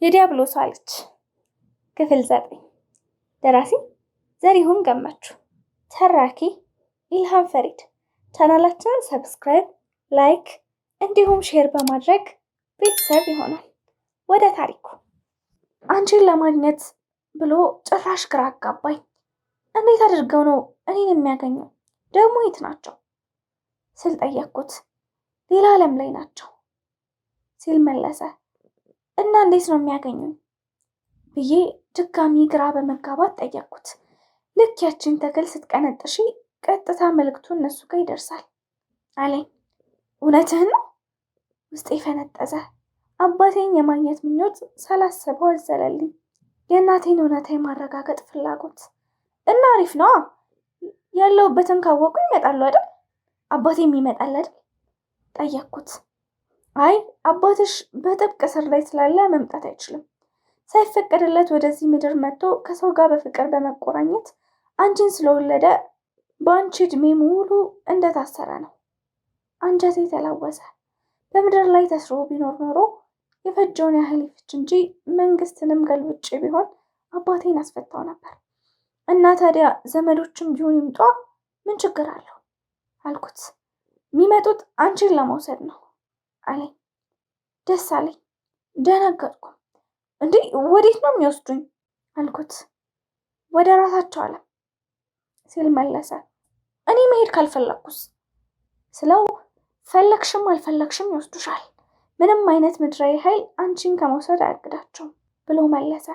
የዲያብሎሷ ልጅ ክፍል 9 ደራሲ ዘሪሁን ገመቹ፣ ተራኪ ኢልሃም ፈሪድ። ቻናላችንን ሰብስክራይብ፣ ላይክ እንዲሁም ሼር በማድረግ ቤተሰብ ይሆናል። ወደ ታሪኩ። አንቺን ለማግኘት ብሎ ጭራሽ ግራ አጋባኝ። እንዴት አድርገው ነው እኔን የሚያገኙ? ደግሞ የት ናቸው ስል ጠየቅኩት። ሌላ ዓለም ላይ ናቸው ሲል መለሰ። እና እንዴት ነው የሚያገኙኝ ብዬ ድጋሚ ግራ በመጋባት ጠየቅኩት። ልክ ያችን ተክል ስትቀነጥሺ ቀጥታ መልእክቱ እነሱ ጋር ይደርሳል አለኝ። እውነትህን ነው? ውስጤ ፈነጠዘ። አባቴን የማግኘት ምኞት ሳላስበው አዘለልኝ። የእናቴን እውነታ የማረጋገጥ ፍላጎት እና አሪፍ ነዋ። ያለሁበትን ካወቁ ይመጣሉ አይደል? አባቴም ይመጣል አይደል? ጠየቅኩት። አይ አባትሽ በጥብቅ እስር ላይ ስላለ መምጣት አይችልም። ሳይፈቀድለት ወደዚህ ምድር መጥቶ ከሰው ጋር በፍቅር በመቆራኘት አንቺን ስለወለደ በአንቺ እድሜ ሙሉ እንደታሰረ ነው። አንጀቴ ተላወሰ። በምድር ላይ ተስሮ ቢኖር ኖሮ የፈጀውን ያህል ይፍጅ እንጂ መንግስትንም ገልብጬ ቢሆን አባቴን አስፈታው ነበር። እና ታዲያ ዘመዶችም ቢሆን ይምጧ ምን ችግር አለው አልኩት። የሚመጡት አንቺን ለመውሰድ ነው አለኝ። ደስ አለኝ። ደነገጥኩ። እንዴ ወዴት ነው የሚወስዱኝ አልኩት። ወደ ራሳቸው ዓለም ሲል መለሰ። እኔ መሄድ ካልፈለግኩስ ስለው ፈለግሽም አልፈለግሽም ይወስዱሻል። ምንም አይነት ምድራዊ ኃይል አንቺን ከመውሰድ አያግዳቸውም ብሎ መለሰ።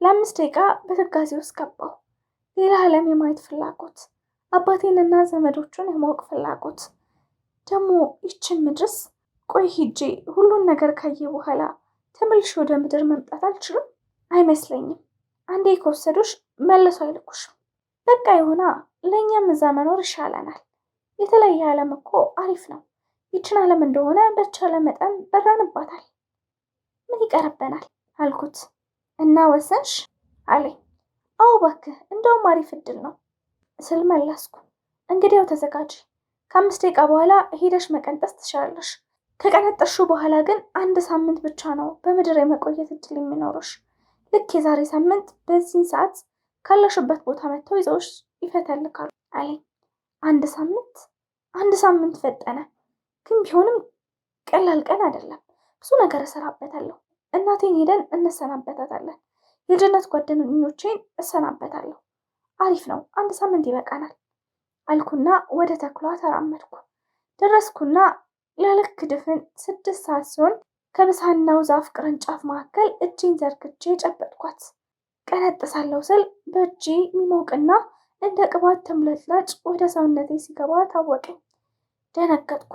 ለ5 ደቂቃ በትካዜ ውስጥ ገባሁ። ሌላ ዓለም የማየት ፍላጎት፣ አባቴንና ዘመዶቹን የማወቅ ፍላጎት። ደግሞ ይችን ምድርስ ቆይ ሂጄ ሁሉን ነገር ካየ በኋላ ተመልሼ ወደ ምድር መምጣት አልችልም? አይመስለኝም። አንዴ ከወሰዱሽ መልሶ አይልኩሽም። በቃ ይሁና፣ ለእኛም እዛ መኖር ይሻለናል። የተለየ ዓለም እኮ አሪፍ ነው። ይችን ዓለም እንደሆነ በቻለ መጠን በራንባታል። ምን ይቀርበናል አልኩት። እና ወሰንሽ አለኝ። አዎ እባክህ፣ እንደውም አሪፍ እድል ነው ስል መለስኩ። እንግዲያው ተዘጋጂ። ከ5 ደቂቃ በኋላ ሄደሽ መቀንጠስ ትችላለሽ። ከቀነጠሹ በኋላ ግን 1 ሳምንት ብቻ ነው በምድር የመቆየት እድል የሚኖርሽ። ልክ የዛሬ ሳምንት በዚህን ሰዓት ካለሽበት ቦታ መጥተው ይዘውሽ ይፈተልካሉ አለኝ። 1 ሳምንት ፈጠነ። ግን ቢሆንም ቀላል ቀን አይደለም። ብዙ ነገር እሰራበታለሁ። እናቴን ሄደን እንሰናበታታለን። የልጅነት ጓደኞቼን እሰናበታለሁ። አሪፍ ነው። 1 ሳምንት ይበቃናል አልኩና ወደ ተክሏ ተራመድኩ። ደረስኩና ለልክ ድፍን 6 ሰዓት ሲሆን ከብሳናው ዛፍ ቅርንጫፍ መካከል እጄን ዘርግቼ ጨበጥኳት። ቀነጥሳለሁ ስል በእጄ የሚሞቅና እንደ ቅባት ተምለጥላጭ ወደ ሰውነቴ ሲገባ ታወቀኝ። ደነገጥኩ።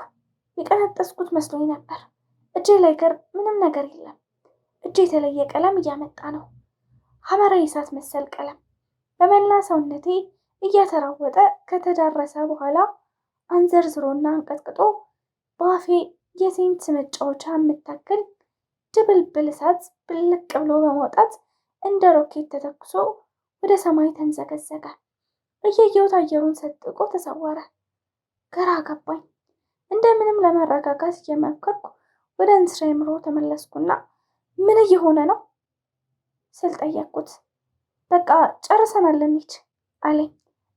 የቀነጠስኩት መስሎኝ ነበር። እጄ ላይ ምንም ነገር የለም። እጄ የተለየ ቀለም እያመጣ ነው። ሐመራዊ እሳት መሰል ቀለም በመላ ሰውነቴ እያተራወጠ ከተዳረሰ በኋላ አንዘርዝሮና አንቀጥቅጦ በአፌ የሴንት መጫወቻ የምታክል ድብልብል እሳት ብልቅ ብሎ በመውጣት እንደ ሮኬት ተተኩሶ ወደ ሰማይ ተንዘገዘገ። እየየውት አየሩን ሰጥቆ ተሰወረ። ግራ ገባኝ። እንደምንም ለመረጋጋት እየሞከርኩ ወደ እንስራ አእምሮ ተመለስኩና ምን እየሆነ ነው ስል ጠየቅኩት። በቃ ጨርሰናል እንሂድ አለኝ።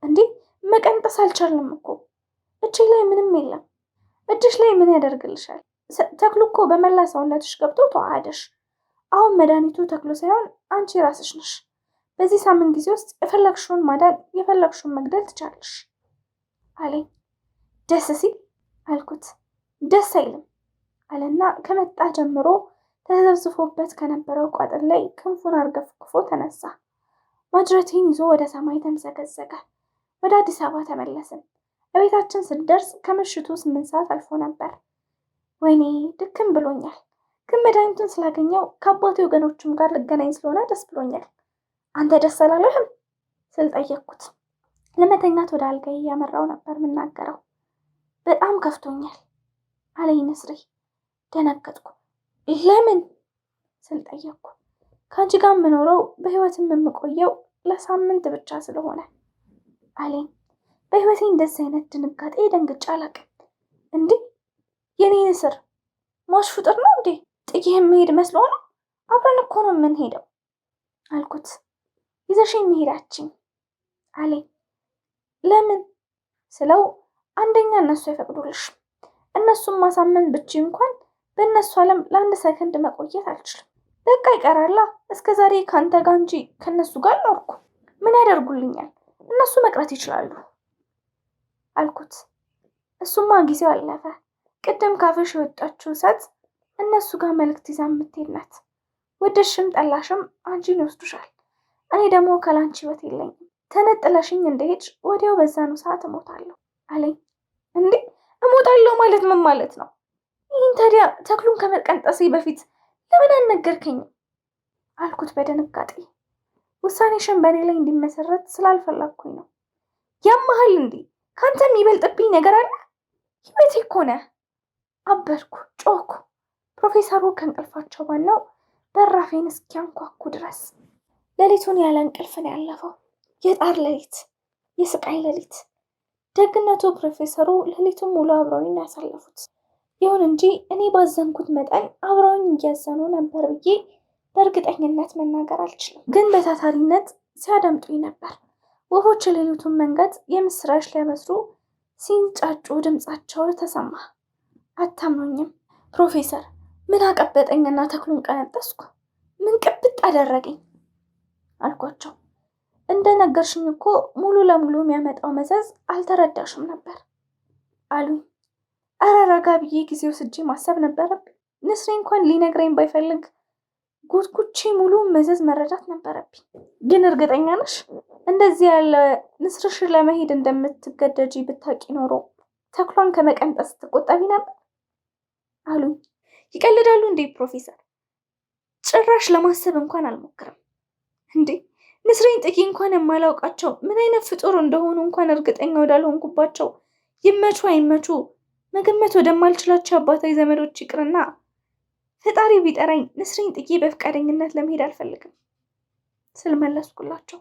እንዴ መቀንጠስ አልቻልንም እኮ እጄ ላይ ምንም የለም። እጅሽ ላይ ምን ያደርግልሻል? ተክሉ እኮ በመላ ሰውነትሽ ገብቶ ተዋሃደሽ። አሁን መድኃኒቱ ተክሉ ሳይሆን አንቺ ራስሽ ነሽ። በዚህ ሳምንት ጊዜ ውስጥ የፈለግሽውን ማዳን የፈለግሽውን መግደል ትቻለሽ አለኝ። ደስ ሲል አልኩት። ደስ አይልም አለና ከመጣ ጀምሮ ተዘብዝፎበት ከነበረው ቋጥር ላይ ክንፉን አርገፍግፎ ተነሳ። ማጅረቴን ይዞ ወደ ሰማይ ተንዘገዘገ። ወደ አዲስ አበባ ተመለስን። በቤታችን ስንደርስ ከምሽቱ 8 ሰዓት አልፎ ነበር። ወይኔ ድክም ብሎኛል፣ ግን መድኃኒቱን ስላገኘው ከአባቴ ወገኖችም ጋር ልገናኝ ስለሆነ ደስ ብሎኛል። አንተ ደስ አላለህም ስል ጠየቅኩት። ለመተኛት ወደ አልጋዬ እያመራው ነበር የምናገረው። በጣም ከፍቶኛል አለኝ ንስሬ። ደነገጥኩ። ለምን ስል ጠየቅኩ። ከአንቺ ጋር የምኖረው በህይወትም የምቆየው ለሳምንት ብቻ ስለሆነ አለኝ። በህይወቴ እንደዚህ አይነት ድንጋጤ ደንግጬ አላውቅም። እንዴ የኔ ንስር ሟች ፍጡር ነው እንዴ? ጥዬህ መሄድ መስሎ ነው አብረን እኮ ነው የምንሄደው አልኩት። ይዘሽኝ መሄዳችን አለኝ። ለምን ስለው አንደኛ እነሱ አይፈቅዱልሽም። እነሱን ማሳመን ብችይ እንኳን በእነሱ ዓለም ለአንድ ሰከንድ መቆየት አልችልም። በቃ ይቀራላ። እስከ ዛሬ ከአንተ ጋር እንጂ ከእነሱ ጋር ኖርኩ። ምን ያደርጉልኛል? እነሱ መቅረት ይችላሉ አልኩት። እሱማ ጊዜው አለፈ። ቅድም ካፍሽ የወጣችው እሳት እነሱ ጋር መልእክት ይዛ የምትሄድ ናት። ወደድሽም ጠላሽም አንቺን ይወስዱሻል። እኔ ደግሞ ካላንቺ ህይወት የለኝም። ተነጥለሽኝ እንደሄድሽ ወዲያው በዛኑ ሰዓት እሞታለሁ አለኝ። እንዴ እሞታለሁ ማለት ምን ማለት ነው? ይህን ታዲያ ተክሉን ከመቀንጠሴ በፊት ለምን አልነገርከኝም? አልኩት በድንጋጤ። ውሳኔሽን በእኔ ላይ እንዲመሰረት ስላልፈለግኩኝ ነው። ያመሃል እንዴ? ከአንተ የሚበልጥብኝ ነገር አለ? ህይወቴ እኮ ነህ። አበድኩ፣ ጮኩ። ፕሮፌሰሩ ከእንቅልፋቸው ባነው በራፌን እስኪያንኳኩ ድረስ ሌሊቱን ያለ እንቅልፍ ነው ያለፈው። የጣር ሌሊት፣ የስቃይ ሌሊት። ደግነቱ ፕሮፌሰሩ ሌሊቱን ሙሉ አብረውኝ ያሳለፉት። ይሁን እንጂ እኔ ባዘንኩት መጠን አብረውኝ እያዘኑ ነበር ብዬ በእርግጠኝነት መናገር አልችልም። ግን በታታሪነት ሲያደምጡኝ ነበር። ወፎች ሌሊቱን መንገድ የምስራች ሊያበስሩ ሲንጫጩ ድምፃቸው ተሰማ። አታምኑኝም? ፕሮፌሰር ምን አቀበጠኝና ተክሉን ቀነጠስኩ? ምን ቅብጥ አደረገኝ አልኳቸው። እንደነገርሽኝ እኮ ሙሉ ለሙሉ የሚያመጣው መዘዝ አልተረዳሽም ነበር አሉኝ። ኧረ ረጋ ብዬ ጊዜ ወስጄ ማሰብ ነበረብኝ። ንስሬ እንኳን ሊነግረኝ ባይፈልግ ጉትጉቼ ሙሉ መዘዝ መረዳት ነበረብኝ። ግን እርግጠኛ ነሽ እንደዚህ ያለ ንስርሽ ለመሄድ እንደምትገደጂ ብታውቂ ኖሮ ተክሏን ከመቀንጠስ ትቆጠቢ ነበር አሉኝ። ይቀልዳሉ እንዴ ፕሮፌሰር? ጭራሽ ለማሰብ እንኳን አልሞክርም። እንዴ ንስሬን ጥቂ እንኳን የማላውቃቸው ምን አይነት ፍጡር እንደሆኑ እንኳን እርግጠኛ ወዳልሆንኩባቸው ይመቹ አይመቹ መገመት ወደማልችላቸው አባታዊ ዘመዶች ይቅርና ፈጣሪ ቢጠራኝ ንስሬን ጥዬ በፈቃደኝነት ለመሄድ አልፈልግም ስል መለስኩላቸው።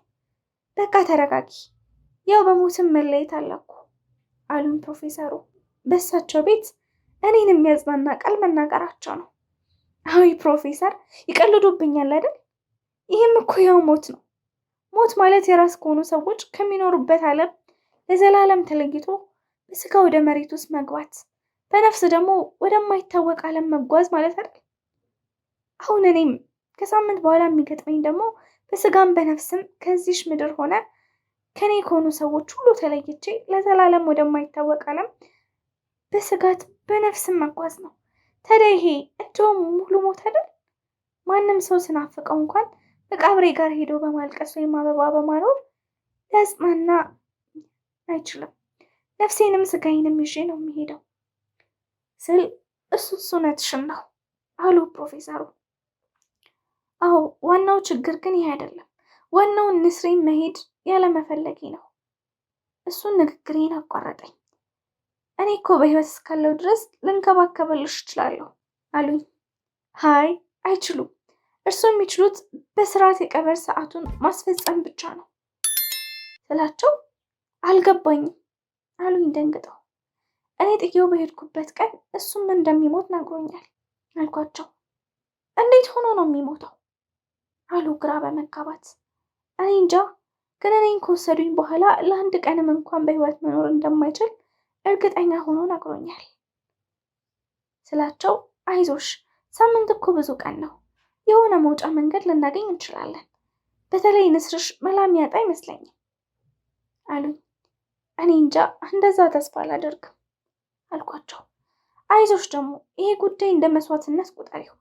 በቃ ተረጋጊ፣ ያው በሞትም መለየት አለኩ አሉኝ ፕሮፌሰሩ። በእሳቸው ቤት እኔን የሚያጽናና ቃል መናገራቸው ነው። አይ ፕሮፌሰር ይቀልዱብኛል አይደል? ይህም እኮ ያው ሞት ነው። ሞት ማለት የራስ ከሆኑ ሰዎች ከሚኖሩበት ዓለም ለዘላለም ተለይቶ በስጋ ወደ መሬት ውስጥ መግባት፣ በነፍስ ደግሞ ወደማይታወቅ ዓለም መጓዝ ማለት አይደል? አሁን እኔም ከሳምንት በኋላ የሚገጥመኝ ደግሞ በስጋም በነፍስም ከዚሽ ምድር ሆነ ከኔ ከሆኑ ሰዎች ሁሉ ተለይቼ ለዘላለም ወደማይታወቅ ዓለም በስጋት በነፍስም መጓዝ ነው። ታዲያ ይሄ እንደውም ሙሉ ሞት አይደል? ማንም ሰው ስናፍቀው እንኳን መቃብሬ ጋር ሄዶ በማልቀስ ወይም አበባ በማኖር ሊያጽናና አይችልም። ነፍሴንም ስጋዬንም ይዤ ነው የሚሄደው ስል እሱስ እውነትሽን ነው አሉ ፕሮፌሰሩ። አዎ ዋናው ችግር ግን ይሄ አይደለም። ዋናው ንስሬን መሄድ ያለመፈለጌ ነው። እሱን ንግግሬን አቋረጠኝ። እኔ እኮ በህይወት እስካለው ድረስ ልንከባከብልሽ እችላለሁ አሉኝ። ሃይ አይችሉም። እርሱ የሚችሉት በስርዓት የቀብር ሰዓቱን ማስፈጸም ብቻ ነው ስላቸው አልገባኝም አሉኝ ደንግጠው። እኔ ጥዬው በሄድኩበት ቀን እሱም እንደሚሞት ነግሮኛል አልኳቸው። እንዴት ሆኖ ነው የሚሞተው አሉ ግራ በመጋባት። እኔ እንጃ፣ ግን እኔን ከወሰዱኝ በኋላ ለአንድ ቀንም እንኳን በህይወት መኖር እንደማይችል እርግጠኛ ሆኖ ነግሮኛል ስላቸው አይዞሽ፣ ሳምንት እኮ ብዙ ቀን ነው። የሆነ መውጫ መንገድ ልናገኝ እንችላለን። በተለይ ንስርሽ መላም ያጣ አይመስለኝም አሉኝ። እኔ እንጃ፣ እንደዛ ተስፋ አላደርግም አልኳቸው። አይዞሽ፣ ደግሞ ይሄ ጉዳይ እንደ መስዋዕትነት ቁጠሪው።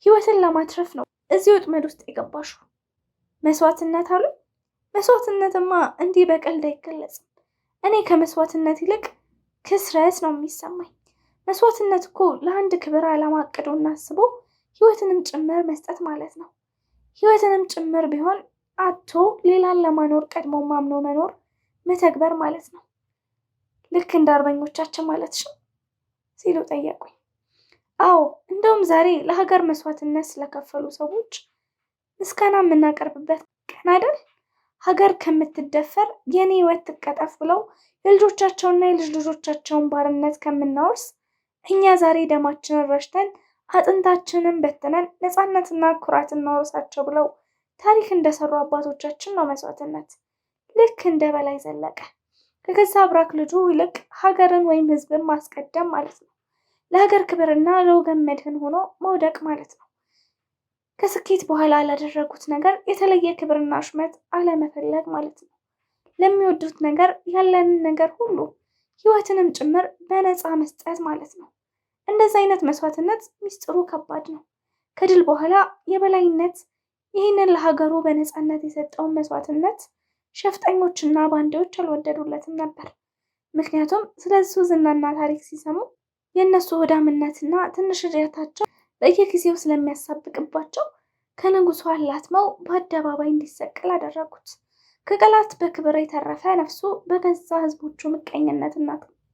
ህይወትን ለማትረፍ ነው እዚህ ወጥመድ ውስጥ የገባሽው። መስዋዕትነት አሉ? መስዋዕትነትማ እንዲህ በቀልድ አይገለጽም። እኔ ከመስዋዕትነት ይልቅ ክስረት ነው የሚሰማኝ። መስዋዕትነት እኮ ለአንድ ክብር ዓላማ አቅዶና አስቦ ህይወትንም ጭምር መስጠት ማለት ነው። ህይወትንም ጭምር ቢሆን አቶ ሌላን ለማኖር ቀድሞ ማምኖ መኖር መተግበር ማለት ነው። ልክ እንደ አርበኞቻችን ማለትሽ ሲሉ ጠየቁኝ። አዎ፣ እንደውም ዛሬ ለሀገር መስዋዕትነት ስለከፈሉ ሰዎች ምስጋና የምናቀርብበት ቀን አይደል? ሀገር ከምትደፈር የኔ ህይወት ትቀጠፍ ብለው የልጆቻቸውና የልጅ ልጆቻቸውን ባርነት ከምናወርስ እኛ ዛሬ ደማችንን ረሽተን አጥንታችንን በትነን ነፃነትና ኩራት እናወርሳቸው ብለው ታሪክ እንደሰሩ አባቶቻችን ነው መስዋዕትነት። ልክ እንደ በላይ ዘለቀ ከገዛ አብራክ ልጁ ይልቅ ሀገርን ወይም ህዝብን ማስቀደም ማለት ነው። ለሀገር ክብርና ለወገን መድህን ሆኖ መውደቅ ማለት ነው። ከስኬት በኋላ ላደረጉት ነገር የተለየ ክብርና ሹመት አለመፈለግ ማለት ነው። ለሚወዱት ነገር ያለንን ነገር ሁሉ ህይወትንም ጭምር በነፃ መስጠት ማለት ነው። እንደዚህ አይነት መስዋዕትነት ሚስጥሩ ከባድ ነው። ከድል በኋላ የበላይነት ይህንን ለሀገሩ በነፃነት የሰጠውን መስዋዕትነት ሸፍጠኞችና ባንዳዎች አልወደዱለትም ነበር። ምክንያቱም ስለሱ ዝናና ታሪክ ሲሰሙ የእነሱ ወዳምነትና ትንሽ እድገታቸው በየጊዜው ስለሚያሳብቅባቸው ከንጉሱ አላትመው በአደባባይ እንዲሰቀል አደረጉት። ከቀላት በክብር የተረፈ ነፍሱ በገዛ ህዝቦቹ ምቀኝነትና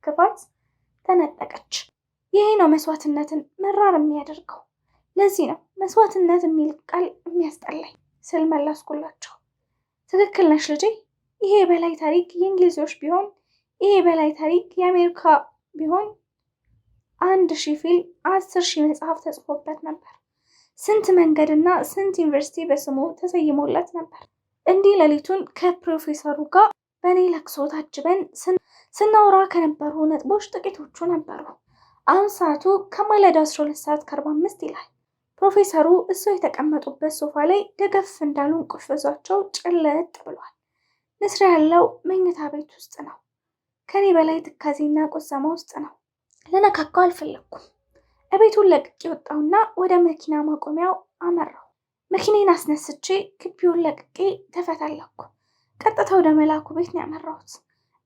ክፋት ተነጠቀች። ይሄ ነው መስዋዕትነትን መራር የሚያደርገው። ለዚህ ነው መስዋዕትነት የሚል ቃል የሚያስጠላኝ ስል መለስኩላቸው። ትክክል ነሽ ልጄ። ይሄ የበላይ ታሪክ የእንግሊዞች ቢሆን፣ ይሄ የበላይ ታሪክ የአሜሪካ ቢሆን 1000 ፊልም 10,000 መጽሐፍ ተጽፎበት ነበር። ስንት መንገድና ስንት ዩኒቨርሲቲ በስሙ ተሰይሞለት ነበር። እንዲህ ሌሊቱን ከፕሮፌሰሩ ጋር በእኔ ለቅሶ ታጅበን ስናወራ ከነበሩ ነጥቦች ጥቂቶቹ ነበሩ። አሁን ሰዓቱ ከማለዳ 12:45 ይላል። ፕሮፌሰሩ እሱ የተቀመጡበት ሶፋ ላይ ደገፍ እንዳሉ እንቅልፍ ይዟቸው ጭልጥ ብሏል። ንስር ያለው መኝታ ቤት ውስጥ ነው። ከኔ በላይ ትካዜና ቁዘማ ውስጥ ነው። ልነካካው አልፈለግኩም። እቤቱን ለቅቄ ወጣሁና ወደ መኪና ማቆሚያው አመራሁ። መኪናን አስነስቼ ግቢውን ለቅቄ ተፈተለኩ። ቀጥታ ወደ መላኩ ቤት ነው ያመራሁት።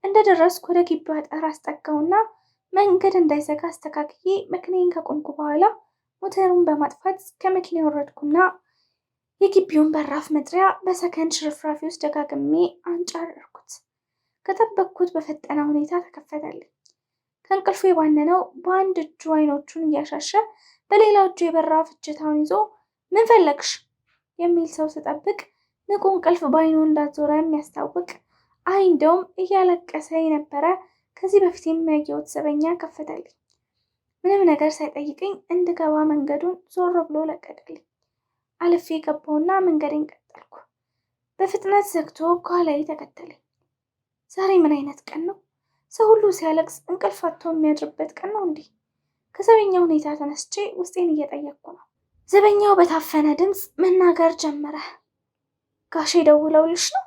እንደደረስኩ ወደ ግቢው አጥር አስጠጋውና መንገድ እንዳይዘጋ አስተካክዬ መኪናን ከቆምኩ በኋላ ሞተሩን በማጥፋት ከመኪና ወረድኩና የግቢውን በራፍ መጥሪያ በሰከንድ ሽርፍራፊ ውስጥ ደጋግሜ አንጫረርኩት። ከጠበቅኩት በፈጠነ ሁኔታ ተከፈተልኝ። ከእንቅልፉ የባነነው በአንድ እጁ አይኖቹን እያሻሸ በሌላው እጁ የበራፍ እጀታውን ይዞ ምን ፈለግሽ የሚል ሰው ስጠብቅ ንቁ እንቅልፍ በአይኑ እንዳዞረ የሚያስታውቅ እንደውም እያለቀሰ የነበረ ከዚህ በፊት የሚያየሁት ዘበኛ ከፈተልኝ። ምንም ነገር ሳይጠይቀኝ እንድገባ መንገዱን ዞር ብሎ ለቀቀልኝ። አልፌ ገባውና መንገዴን ቀጠልኩ። በፍጥነት ዘግቶ ከኋላዬ ተከተለኝ። ዛሬ ምን አይነት ቀን ነው? ሰው ሁሉ ሲያለቅስ እንቅልፍ አጥቶ የሚያድርበት ቀን ነው እንዴ? ከዘበኛው ሁኔታ ተነስቼ ውስጤን እየጠየቅኩ ነው። ዘበኛው በታፈነ ድምፅ መናገር ጀመረ። ጋሼ ደውለውልሽ ነው?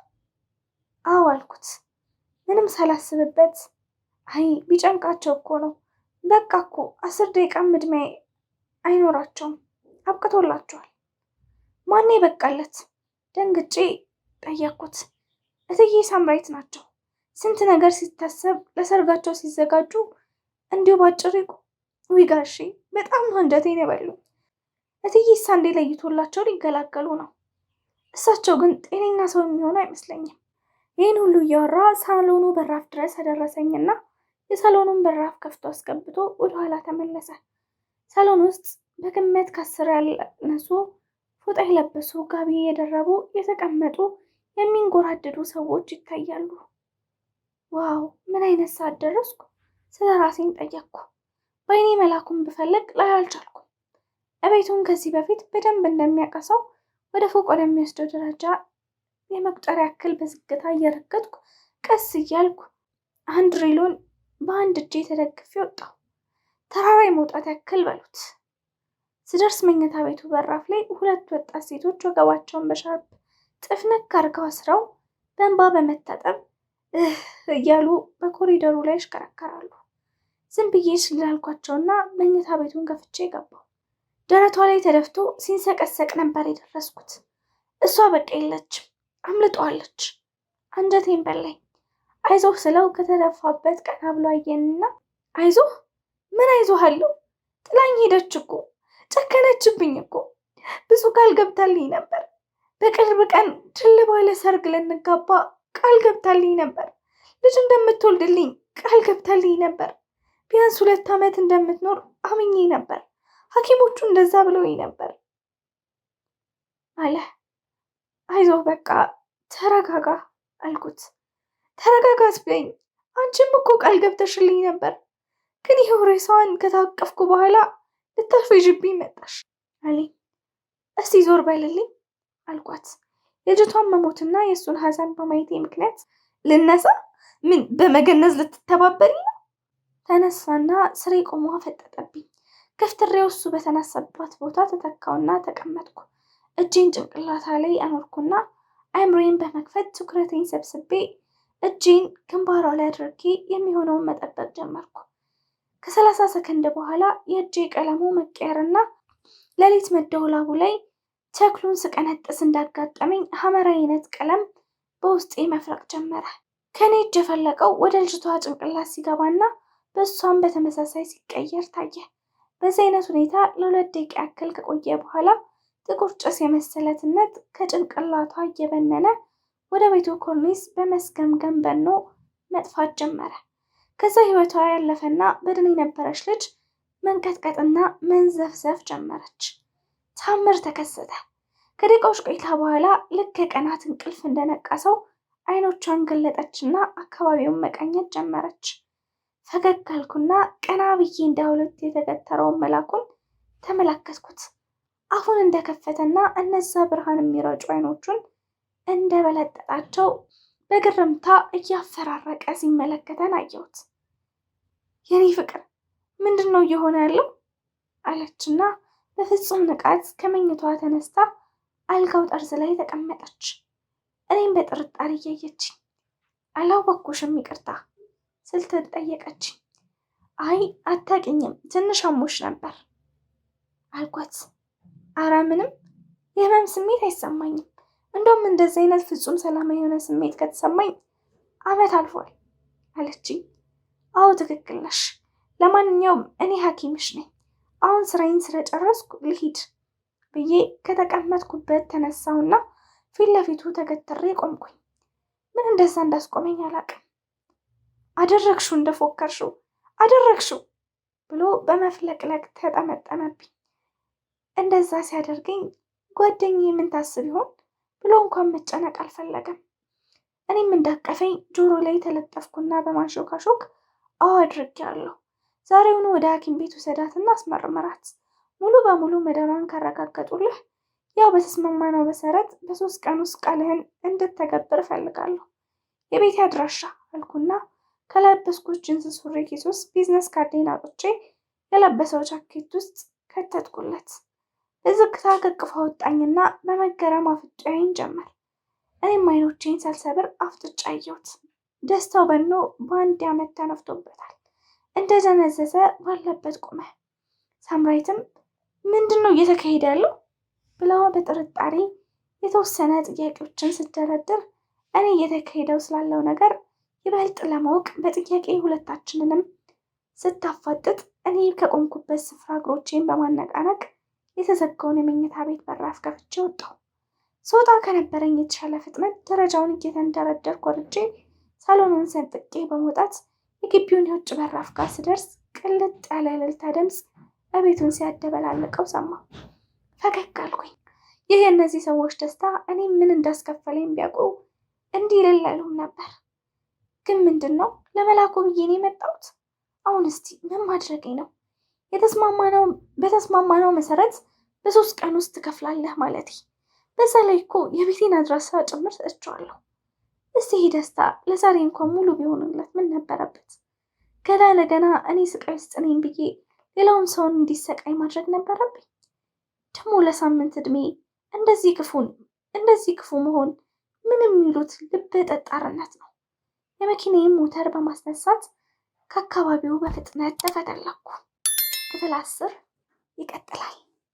አዎ አልኩት፣ ምንም ሳላስብበት። አይ ቢጨንቃቸው እኮ ነው። በቃ እኮ 10 ደቂቃም እድሜ አይኖራቸውም፣ አብቅቶላቸዋል። ማን በቃለት? ደንግጬ ጠየቅኩት። እትዬ ሳምራዊት ናቸው። ስንት ነገር ሲታሰብ ለሰርጋቸው ሲዘጋጁ እንዲሁ ባጭር ውይ ጋሼ በጣም ነው አንጀቴን የበሉኝ። እትዬ ሳንዴ ለይቶላቸው ሊገላገሉ ነው። እሳቸው ግን ጤነኛ ሰው የሚሆኑ አይመስለኝም። ይህን ሁሉ እያወራ ሳሎኑ በራፍ ድረስ አደረሰኝና የሳሎኑን በራፍ ከፍቶ አስገብቶ ወደኋላ ተመለሰ። ሳሎን ውስጥ በግምት 10 ያልነሱ ፎጣ የለበሱ ጋቢ የደረቡ የተቀመጡ የሚንጎራደዱ ሰዎች ይታያሉ። ዋው ምን አይነት ሰዓት ደረስኩ? ስለ ራሴን ጠየቅኩ። በአይኔ መላኩን ብፈልግ ላይ አልቻልኩም። እቤቱን ከዚህ በፊት በደንብ እንደሚያቀሰው ወደ ፎቅ ወደሚወስደው ደረጃ የመቁጠሪያ ያክል በዝግታ እየረገጥኩ ቀስ እያልኩ ሃንድሬሉን በአንድ እጄ ተደግፌ ወጣሁ። ተራራ የመውጣት ያክል በሉት። ስደርስ መኝታ ቤቱ በራፍ ላይ 2 ወጣት ሴቶች ወገባቸውን በሻርፕ ጥፍንክ አድርገው አስረው በእንባ በመታጠብ እያሉ በኮሪደሩ ላይ ይሽከረከራሉ። ዝም ብዬ ስላልኳቸውና መኝታ ቤቱን ከፍቼ ገባሁ። ደረቷ ላይ ተደፍቶ ሲንሰቀሰቅ ነበር የደረስኩት። እሷ በቃ የለችም፣ አምልጧለች። አንጀቴን በላኝ። አይዞህ ስለው ከተደፋበት ቀና ብሎ አየንና አይዞህ? ምን አይዞህ አለው? ጥላኝ ሄደች እኮ፣ ጨከነችብኝ እኮ። ብዙ ቃል ገብታልኝ ነበር። በቅርብ ቀን ድል ባለ ሰርግ ልንጋባ ቃል ገብታልኝ ነበር። ልጅ እንደምትወልድልኝ ቃል ገብታልኝ ነበር። ቢያንስ 2 ዓመት እንደምትኖር አምኜ ነበር። ሐኪሞቹ እንደዛ ብለውኝ ነበር አለ። አይዞህ በቃ ተረጋጋ አልኩት። ተረጋጋ አትበይኝ፣ አንቺም እኮ ቃል ገብተሽልኝ ነበር። ግን ይኸው ሬሳዋን ከታቀፍኩ በኋላ ልታፌዥብኝ መጣሽ አለኝ። እስቲ ዞር በልልኝ አልኳት። የልጅቷን መሞትና የእሱን ሀዘን በማየቴ ምክንያት ልነሳ? ምን በመገነዝ ልትተባበሪ ነው? ተነሳና ስሬ ቆሞ አፈጠጠብኝ። ገፍትሬው እሱ በተነሳባት ቦታ ተተካውና ተቀመጥኩ። እጄን ጭንቅላታ ላይ አኖርኩና አእምሮዬን በመክፈት ትኩረቴን ሰብስቤ እጄን ግንባሯ ላይ አድርጌ የሚሆነውን መጠበቅ ጀመርኩ። ከ30 ሰከንድ በኋላ የእጄ ቀለሙ መቀየርና ሌሊት መደወላቡ ላይ ተክሉን ስቀነጥስ እንዳጋጠመኝ ሐመራዊ አይነት ቀለም በውስጤ መፍረቅ ጀመረ። ከኔ እጅ የፈለቀው ወደ ልጅቷ ጭንቅላት ሲገባና በእሷም በተመሳሳይ ሲቀየር ታየ። በዚህ አይነት ሁኔታ ለ2 ደቂቃ ያክል ከቆየ በኋላ ጥቁር ጭስ የመሰለትነት ከጭንቅላቷ እየበነነ ወደ ቤቱ ኮርኒስ በመስገምገም በኖ መጥፋት ጀመረ። ከዛ ህይወቷ ያለፈና በድን የነበረች ልጅ መንቀጥቀጥና መንዘፍዘፍ ጀመረች። ታምር ተከሰተ። ከደቂቃዎች ቆይታ በኋላ ልክ የቀናት እንቅልፍ እንደነቃ ሰው አይኖቿን ገለጠችና አካባቢውን መቃኘት ጀመረች። ፈገግ አልኩና ቀና ብዬ እንደ 2 የተገተረውን መላኩን ተመለከትኩት። አፉን እንደከፈተና እነዛ ብርሃን የሚረጩ አይኖቹን እንደበለጠጣቸው በግርምታ እያፈራረቀ ሲመለከተን አየሁት። የኔ ፍቅር ምንድን ነው እየሆነ ያለው አለችና በፍጹም ንቃት ከመኝቷ ተነስታ አልጋው ጠርዝ ላይ ተቀመጠች። እኔም በጥርጣሬ እያየችኝ አላወኩሽም ይቅርታ ስትል ጠየቀችኝ። አይ አታውቂኝም፣ ትንሽ አሞሽ ነበር አልኳት። አረ ምንም የህመም ስሜት አይሰማኝም። እንደውም እንደዚህ አይነት ፍጹም ሰላማዊ የሆነ ስሜት ከተሰማኝ ዓመት አልፏል አለችኝ። አዎ ትክክል ነሽ። ለማንኛውም እኔ ሐኪምሽ ነኝ። አሁን ስራዬን ስለጨረስኩ ልሂድ ብዬ ከተቀመጥኩበት ተነሳሁና ፊት ለፊቱ ተገትሬ ቆምኩኝ። ምን እንደዛ እንዳስቆመኝ አላውቅም። አደረግሽው፣ እንደፎከርሽው አደረግሽው ብሎ በመፍለቅለቅ ተጠመጠመብኝ። እንደዛ ሲያደርገኝ ጓደኛዬ ምን ታስብ ይሆን ብሎ እንኳን መጨነቅ አልፈለገም። እኔም እንዳቀፈኝ ጆሮ ላይ ተለጠፍኩና በማሾካሾክ አዎ አድርጌያለሁ፣ ዛሬውኑ ወደ ሐኪም ቤት ውሰዳትና አስመርምራት፣ ሙሉ በሙሉ መዳኗን ካረጋገጡልህ ያው በተስማማነው መሰረት በ3 ቀን ውስጥ ቃልህን እንድተገብር እፈልጋለሁ። የቤቴ አድራሻ አልኩና ከለበስኩት ጅንስ ሱሪ ኪስ ውስጥ ቢዝነስ ካርዴን አውጥቼ የለበሰው ጃኬት ውስጥ ከተትኩለት። በዝግታ ከቅፋ ወጣኝና በመገረም አፍጫዬን ጀመር። እኔም አይኖቼን ሳልሰብር አፍጥጫ አየሁት። ደስታው በኖ በአንድ ዓመት ተነፍቶበታል። እንደዘነዘዘ ባለበት ቆመ። ሳምራይትም ምንድን ነው እየተካሄደ ያለው ብለው በጥርጣሬ የተወሰነ ጥያቄዎችን ስደረድር እኔ እየተካሄደው ስላለው ነገር ይበልጥ ለማወቅ በጥያቄ ሁለታችንንም ስታፋጥጥ እኔ ከቆምኩበት ስፍራ እግሮቼን በማነቃነቅ የተዘጋውን የመኝታ ቤት በራፍ ከፍቼ ወጣሁ። ስወጣ ከነበረኝ የተሻለ ፍጥነት ደረጃውን እየተንደረደርኩ ወርጄ ሳሎኑን ሰንጥቄ በመውጣት የግቢውን የውጭ በራፍ ጋር ስደርስ ቅልጥ ያለ እልልታ ድምፅ እቤቱን ሲያደበላልቀው ሰማሁ። ፈገግ አልኩኝ። ይህ የእነዚህ ሰዎች ደስታ እኔ ምን እንዳስከፈለኝ ቢያውቁ እንዲህ እልል አይሉም ነበር። ግን ምንድን ነው ለመላኩ ብዬ ነው የመጣሁት? አሁን እስቲ ምን ማድረጌ ነው? በተስማማነው መሰረት በ3 ቀን ውስጥ ትከፍላለህ ማለቴ። በዛ ላይ እኮ የቤቴን አድራሻ ጭምር ሰጥቼዋለሁ። እስቲ ይህ ደስታ ለዛሬ እንኳን ሙሉ ቢሆንለት ምን ነበረበት? ገና ለገና እኔ ስቃይ ውስጥ ነኝ ብዬ ሌላውን ሰውን እንዲሰቃይ ማድረግ ነበረብኝ? ደግሞ ለሳምንት እድሜ እንደዚህ ክፉ መሆን ምን የሚሉት ልብ ጠጣርነት ነው። የመኪናዬን ሞተር በማስነሳት ከአካባቢው በፍጥነት ተፈተለኩ። ክፍል 10 ይቀጥላል።